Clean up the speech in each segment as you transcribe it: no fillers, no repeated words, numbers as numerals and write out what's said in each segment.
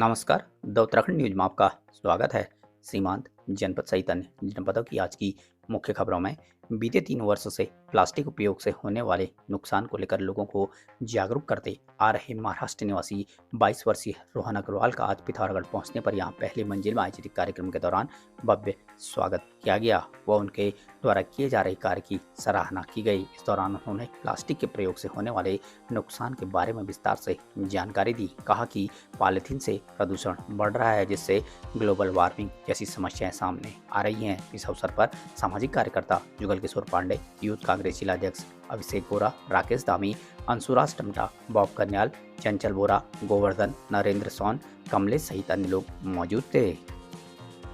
नमस्कार। The Uttarakhand news में आपका स्वागत है। सीमांत जनपद सहित अन्य जनपदों की आज की मुख्य खबरों में बीते 3 वर्षों से प्लास्टिक उपयोग से होने वाले नुकसान को लेकर लोगों को जागरूक करते आ रहे महाराष्ट्र निवासी 22 वर्षीय रोहन अग्रवाल का आज पिथौरागढ़ पहुंचने पर यहां पहली मंजिल में आयोजित कार्यक्रम के दौरान भव्य स्वागत किया गया व उनके द्वारा किए जा रहे कार्य की सराहना की गई। इस दौरान उन्होंने प्लास्टिक के प्रयोग से होने वाले नुकसान के बारे में विस्तार से जानकारी दी। कहा कि पॉलीथीन से प्रदूषण बढ़ रहा है, जिससे ग्लोबल वार्मिंग जैसी समस्याएं सामने आ रही हैं। इस अवसर पर सामाजिक कार्यकर्ता जुगल किशोर पांडे, यूथ कांग्रेस जिलाध्यक्ष अभिषेक बोरा, राकेश दामी, अंशुराज टमटा, बॉब कन्याल, चंचल बोरा, गोवर्धन, नरेंद्र सोन, कमलेश सहित अन्य लोग मौजूद थे।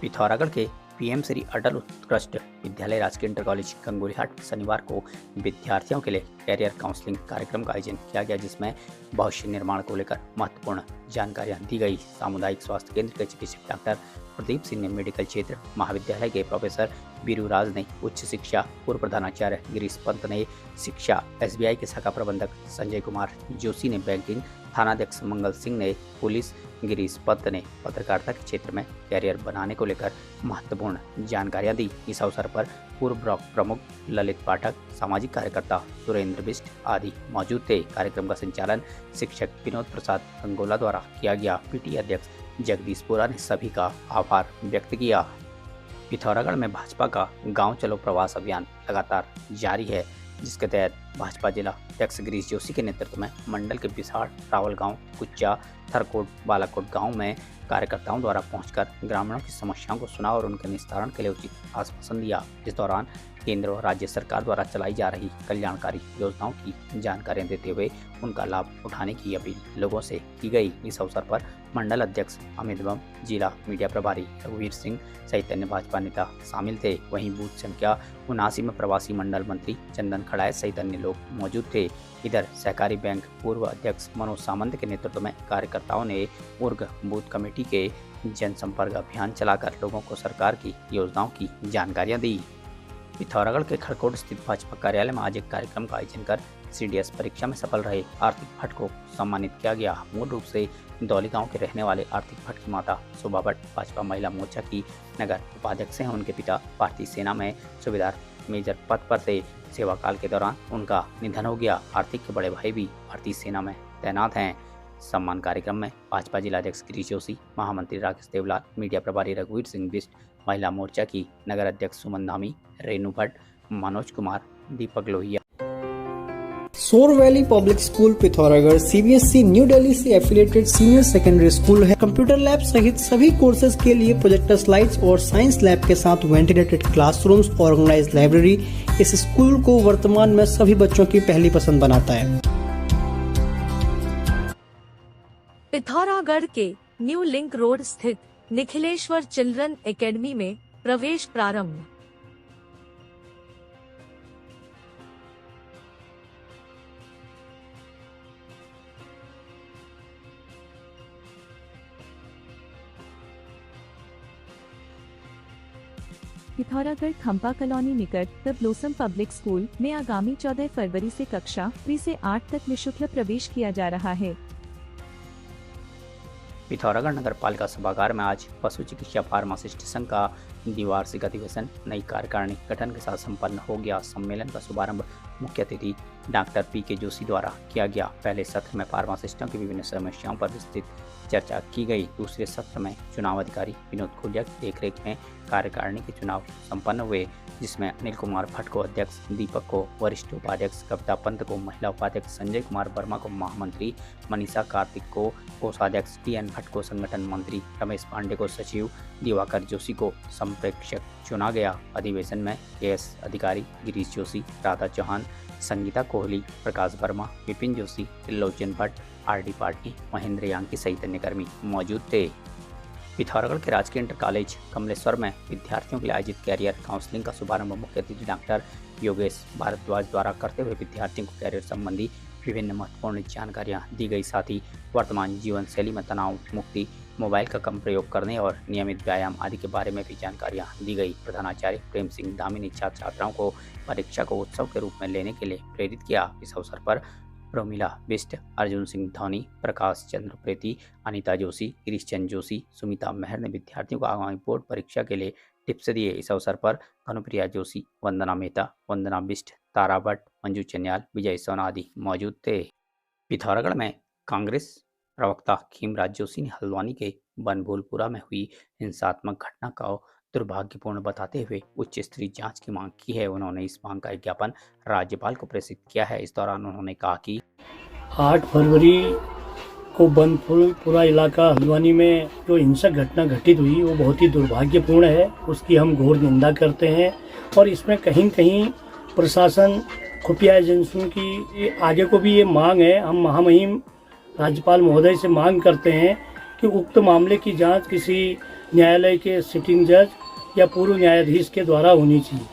पिथौरागढ़ के पीएम श्री अटल उत्कृष्ट विद्यालय राजकीय इंटर कॉलेज गंगोलीहाट शनिवार को विद्यार्थियों के लिए कैरियर काउंसलिंग कार्यक्रम का आयोजन किया गया, जिसमें भविष्य निर्माण को लेकर महत्वपूर्ण जानकारियां दी गई। सामुदायिक स्वास्थ्य केंद्र के चिकित्सक डॉक्टर प्रदीप सिंह ने मेडिकल क्षेत्र महाविद्यालय के प्रोफेसर बीरूराज ने उच्च शिक्षा, पूर्व प्रधानाचार्य गिरीश पंत ने शिक्षा, एसबीआई के शाखा प्रबंधक संजय कुमार जोशी ने बैंकिंग, थानाध्यक्ष मंगल सिंह ने पुलिस, गिरीश पंत ने पत्रकारिता के क्षेत्र में कैरियर बनाने को लेकर महत्वपूर्ण जानकारियां दी। इस अवसर पर पूर्व ब्लॉक प्रमुख ललित पाठक, सामाजिक कार्यकर्ता सुरेंद्र बिष्ट आदि मौजूद थे। कार्यक्रम का संचालन शिक्षक विनोद प्रसाद गंगोला द्वारा किया गया। पीटी अध्यक्ष जगदीश बोरा ने सभी का आभार व्यक्त किया। पिथौरागढ़ में भाजपा का गांव चलो प्रवास अभियान लगातार जारी है, जिसके तहत भाजपा जिला अध्यक्ष गिरीश जोशी के नेतृत्व में मंडल के बिसाड़, रावल गांव, कुच्चा, थरकोट, बालाकोट गांव में कार्यकर्ताओं द्वारा पहुंचकर ग्रामीणों की समस्याओं को सुना और उनके निस्तारण के लिए उचित आश्वासन दिया। इस दौरान केंद्र और राज्य सरकार द्वारा चलाई जा रही कल्याणकारी योजनाओं की जानकारियां देते हुए उनका लाभ उठाने की अपील लोगों से की गई। इस अवसर पर मंडल अध्यक्ष अमित बम, जिला मीडिया प्रभारी रघुवीर सिंह सहित अन्य भाजपा नेता शामिल थे। वहीं बूथ संख्या 79 में प्रवासी मंडल मंत्री चंदन खड़ायत सहित अन्य लोग मौजूद थे। इधर सहकारी बैंक पूर्व अध्यक्ष मनोज सामंत के नेतृत्व में कार्यकर्ताओं ने उर्ग बूथ कमेटी के जनसंपर्क अभियान चलाकर लोगों को सरकार की योजनाओं की जानकारियां दी। पिथौरागढ़ के खड़कोट स्थित भाजपा कार्यालय में आज एक कार्यक्रम का आयोजन कर सीडीएस परीक्षा में सफल रहे आर्थिक भट्ट को सम्मानित किया गया। मूल रूप से दौली गांव के रहने वाले आर्थिक भट्ट की माता शोभा भट्ट भाजपा महिला मोर्चा की नगर उपाध्यक्ष हैं। उनके पिता भारतीय सेना में सूबेदार मेजर पद पर थे। सेवा काल के दौरान उनका निधन हो गया। आर्थिक के बड़े भाई भी भारतीय सेना में तैनात हैं। सम्मान कार्यक्रम में भाजपा जिलाध्यक्ष गिरीश जोशी, महामंत्री राकेश देवलाल, मीडिया प्रभारी रघुवीर सिंह बिष्ट, महिला मोर्चा की नगर अध्यक्ष सुमन धामी, रेणु भट्ट, मनोज कुमार, दीपक लोहिया। सोर valley public school Pithoragarh CBSE new Delhi से एफिलिएटेड सीनियर सेकेंडरी स्कूल है। कंप्यूटर लैब सहित सभी कोर्सेज के लिए प्रोजेक्टर स्लाइड्स और साइंस लैब के साथ वेंटिलेटेड क्लासरूम्स, ऑर्गेनाइज्ड लाइब्रेरी इस स्कूल को वर्तमान में सभी बच्चों की पहली पसंद बनाता है। पिथौरागढ़ के न्यू लिंक रोड स्थित निखिलेश्वर चिल्ड्रन एकेडमी में प्रवेश प्रारंभ। पिथौरागढ़ खंपा कॉलोनी निकट द ब्लोसम पब्लिक स्कूल में आगामी 14 फरवरी से कक्षा 3 से 8 तक निःशुल्क प्रवेश किया जा रहा है। पिथौरागढ़ नगर पालिका सभागार में आज पशु चिकित्सा फार्मासिस्ट संघ का द्विवार्षिक अधिवेशन नई कार्यकारिणी गठन के साथ संपन्न हो गया। सम्मेलन का शुभारंभ मुख्य अतिथि डॉक्टर पीके जोशी द्वारा किया गया। पहले सत्र में फार्मासिस्टों की विभिन्न समस्याओं पर विस्तृत चर्चा की गई। दूसरे सत्र में चुनाव अधिकारी विनोद खुलिया की देखरेख में कार्यकारिणी के चुनाव संपन्न हुए, जिसमें अनिल कुमार भट्ट को अध्यक्ष, दीपक को वरिष्ठ उपाध्यक्ष, कविता पंत को महिला उपाध्यक्ष, संजय कुमार वर्मा को महामंत्री, मनीषा कार्तिक को कोषाध्यक्ष, टीएन भट्ट को संगठन मंत्री, रमेश पांडे को सचिव, दिवाकर जोशी को संप्रेक्षक चुना गया। अधिवेशन में केएस अधिकारी, गिरीश जोशी, राधा चौहान, संगीता कोहली, प्रकाश वर्मा, विपिन जोशी, त्रिलोचन भट्ट, आरडी पाटिल, महेंद्र यांकी सहित अन्य कर्मी मौजूद थे। पिथौरागढ़ के राजकीय इंटर कॉलेज कमलेश्वर में विद्यार्थियों के लिए आयोजित कैरियर काउंसलिंग का शुभारंभ मुख्य अतिथि डॉक्टर योगेश भारद्वाज द्वारा करते हुए विद्यार्थियों को कैरियर संबंधी विभिन्न महत्वपूर्ण जानकारियां दी गई। साथ ही वर्तमान जीवन शैली में तनाव मुक्ति, मोबाइल का कम प्रयोग करने और नियमित व्यायाम आदि के बारे में भी जानकारियां दी गई। प्रधानाचार्य प्रेम सिंह धामी ने छात्र छात्राओं को परीक्षा को उत्सव के रूप में लेने के लिए प्रेरित किया। इस अवसर पर प्रोमिला बिष्ट, अर्जुन सिंह धौनी, प्रकाश चंद्र प्रेती, अनीता जोशी, गिरीश चंद जोशी, सुमिता मेहर ने विद्यार्थियों को आगामी बोर्ड परीक्षा के लिए टिप्स दिए। इस अवसर पर भानुप्रिया जोशी, वंदना मेहता, वंदना बिष्ट, तारा भट्ट, मंजू चन्याल, विजय सोना आदि मौजूद थे। पिथौरागढ़ में कांग्रेस प्रवक्ता खीमराज जोशी ने हल्द्वानी के बनभूलपुरा में हुई हिंसात्मक घटना को दुर्भाग्यपूर्ण बताते हुए उच्च स्तरीय जांच की मांग की है। उन्होंने इस मांग का एक ज्ञापन राज्यपाल को प्रेषित किया है। इस दौरान उन्होंने कहा कि 8 फरवरी को बनभूलपुरा इलाका हल्द्वानी में जो हिंसक घटना घटित हुई वो बहुत ही दुर्भाग्यपूर्ण है। उसकी हम घोर निंदा करते हैं और इसमें कहीं कहीं प्रशासन, खुफिया एजेंसियों की आगे को भी ये मांग है। हम महामहिम राज्यपाल महोदय से मांग करते हैं कि उक्त मामले की जांच किसी न्यायालय के सिटिंग जज या पूर्व न्यायाधीश के द्वारा होनी चाहिए।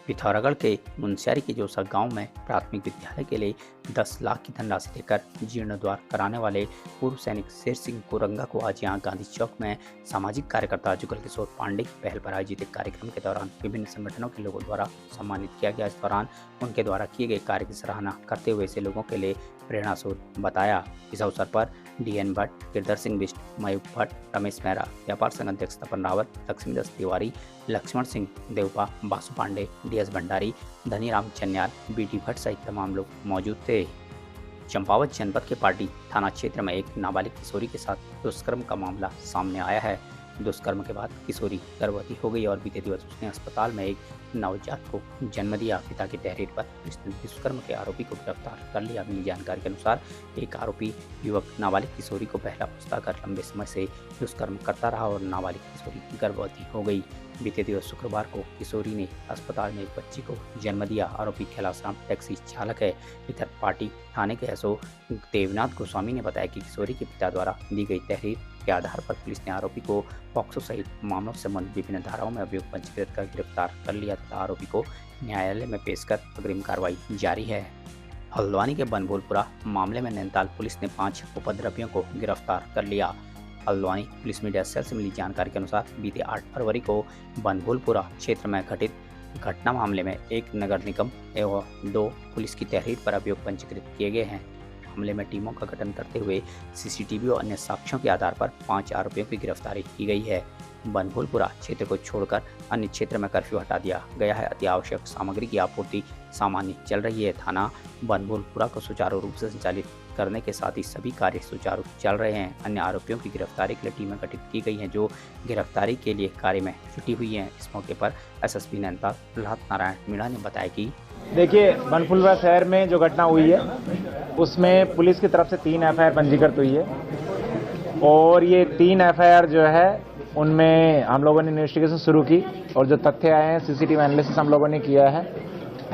पिथौरागढ़ के मुनस्यारी के जोसा गांव में प्राथमिक विद्यालय के लिए 10 लाख की धनराशि देकर जीर्णोद्धार कराने वाले पूर्व सैनिक शेर सिंह कोरंगा को आज यहां गांधी चौक में सामाजिक कार्यकर्ता जुगल किशोर पांडे की पहल पर आयोजित एक कार्यक्रम के दौरान विभिन्न संगठनों के लोगों द्वारा सम्मानित किया गया। इस दौरान उनके द्वारा किए गए कार्य की सराहना करते हुए इसे लोगों के लिए प्रेरणा स्रोत बताया। इस अवसर पर DN भट्ट, गिरधर सिंह बिष्ट, मयूख भट्ट, रमेश मेहरा, व्यापार संघ अध्यक्ष तपन रावत, लक्ष्मीदास तिवारी, लक्ष्मण सिंह देवपा, बासु पांडे, DS भंडारी, धनीराम चन्याल, BD भट्ट सहित तमाम लोग मौजूद थे। चंपावत जनपद के पार्टी थाना क्षेत्र में एक नाबालिग किशोरी के साथ दुष्कर्म का मामला सामने आया है। दुष्कर्म के बाद किशोरी गर्भवती हो गई और बीते दिवस उसने अस्पताल में एक नवजात को जन्म दिया। पिता की तहरीर पर पुलिस ने दुष्कर्म के आरोपी को गिरफ्तार कर लिया। मिली जानकारी के अनुसार एक आरोपी युवक नाबालिग किशोरी को पहला पुस्ता कर लंबे समय से दुष्कर्म करता रहा और नाबालिग किशोरी गर्भवती हो गई। बीते दिवस शुक्रवार को किशोरी ने अस्पताल में एक बच्ची को जन्म दिया। आरोपी कैलाश राम टैक्सी चालक है। इधर पार्टी थाने के SO देवनाथ गोस्वामी ने बताया कि किशोरी के पिता द्वारा दी गई तहरीर के आधार पर पुलिस ने आरोपी को पॉक्सो सहित मामलों से संबंधित विभिन्न धाराओं में अभियोग पंजीकृत कर गिरफ्तार कर लिया तथा आरोपी को न्यायालय में पेश कर अग्रिम कार्रवाई जारी है। हल्द्वानी के बनभूलपुरा मामले में नैनीताल पुलिस ने 5 उपद्रवियों को गिरफ्तार कर लिया। हल्द्वानी पुलिस मीडिया सेल से मिली जानकारी के अनुसार बीते 8 फरवरी को बनभूलपुरा क्षेत्र में घटित घटना मामले में एक नगर निगम एवं 2 पुलिस की तहरीर पर अभियोग पंजीकृत किए गए हैं। मामले में टीमों का गठन करते हुए CCTV और अन्य साक्ष्यों के आधार पर 5 आरोपियों की गिरफ्तारी की गई है। बनभूलपुरा क्षेत्र को छोड़कर अन्य क्षेत्र में कर्फ्यू हटा दिया गया है। अति आवश्यक सामग्री की आपूर्ति सामान्य चल रही है। थाना बनभूलपुरा को सुचारू रूप से संचालित करने के साथ ही सभी कार्य सुचारू चल रहे हैं। अन्य आरोपियों की गिरफ्तारी के लिए टीमें गठित की गई हैं जो गिरफ्तारी के लिए कार्य में जुटी हुई हैं। इस मौके पर SSP नैनीताल प्रहलाद नारायण मीणा ने बताया कि देखिए, बनभूलपुरा शहर में जो घटना हुई है उसमें पुलिस की तरफ से 3 FIR पंजीकृत हुई है और ये 3 FIR जो है उनमें हम लोगों ने इन्वेस्टिगेशन शुरू की और जो तथ्य आए हैं CCTV एनालिसिस हम लोगों ने किया है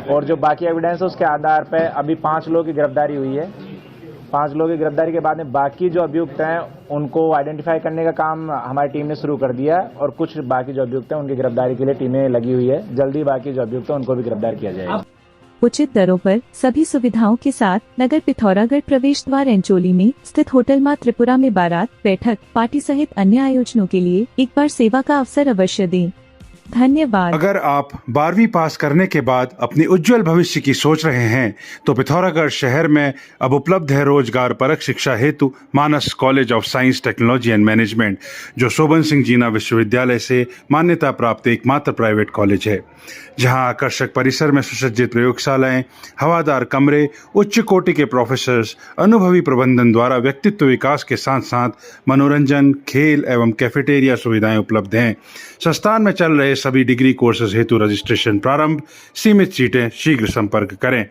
और जो बाकी एविडेंस है उसके आधार पर अभी 5 लोगों की गिरफ्तारी हुई है। 5 लोगों की गिरफ्तारी के बाद में बाकी जो अभियुक्त हैं उनको आइडेंटिफाई करने का काम हमारी टीम ने शुरू कर दिया है और कुछ बाकी जो अभियुक्त हैं उनकी गिरफ्तारी के लिए टीमें लगी हुई है। जल्दी बाकी जो अभियुक्त हैं उनको भी गिरफ्तार किया जाएगा। उचित दरों पर सभी सुविधाओं के साथ नगर पिथौरागढ़ प्रवेश द्वार एंचोली में स्थित होटल मां त्रिपुरा में बारात, बैठक, पार्टी सहित अन्य आयोजनों के लिए एक बार सेवा का अवसर अवश्य दें। धन्यवाद। अगर आप 12वीं पास करने के बाद अपनी उज्जवल भविष्य की सोच रहे हैं तो पिथौरागढ़ शहर में अब उपलब्ध है रोजगार परक शिक्षा हेतु Manas college of science, technology and management, जो शोभन सिंह जीना विश्वविद्यालय से मान्यता प्राप्त एकमात्र प्राइवेट कॉलेज है, जहां आकर्षक परिसर में सुसज्जित प्रयोगशालाएं, हवादार कमरे, उच्च कोटि के प्रोफेसर्स, अनुभवी प्रबंधन द्वारा व्यक्तित्व विकास के साथ साथ मनोरंजन, खेल एवं कैफेटेरिया सुविधाएं उपलब्ध हैं। संस्थान में चल रहे सभी डिग्री कोर्सेज हेतु रजिस्ट्रेशन प्रारंभ। सीमित सीटें, शीघ्र संपर्क करें।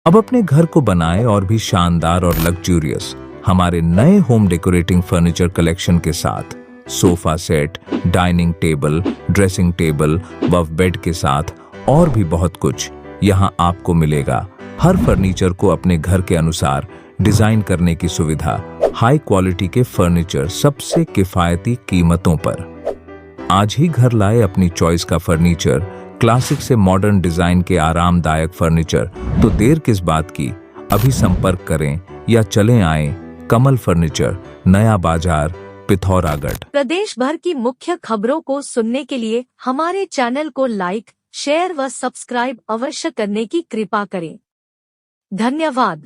अब अपने घर को बनाएं और भी शानदार और लग्जूरियस हमारे नए होम डेकोरेटिंग फर्नीचर कलेक्शन के साथ। Sofa set, dining table, dressing table व बेड के साथ और भी बहुत कुछ यहाँ आपको मिलेगा। हर फर्नीचर को अपने घर के अनुसार डिजाइन करने की सुविधा, हाई क्वालिटी के फर्नीचर सबसे किफायती कीमतों पर। आज ही घर लाए अपनी चॉइस का फर्नीचर, क्लासिक से मॉडर्न डिजाइन के आरामदायक फर्नीचर। तो देर किस बात की, अभी संपर्क करें या चलें आएं। कमल फर्नीचर, नया बाजार, पिथौरागढ़। प्रदेश भर की मुख्य खबरों को सुनने के लिए हमारे चैनल को लाइक, शेयर व सब्सक्राइब अवश्य करने की कृपा करें। धन्यवाद।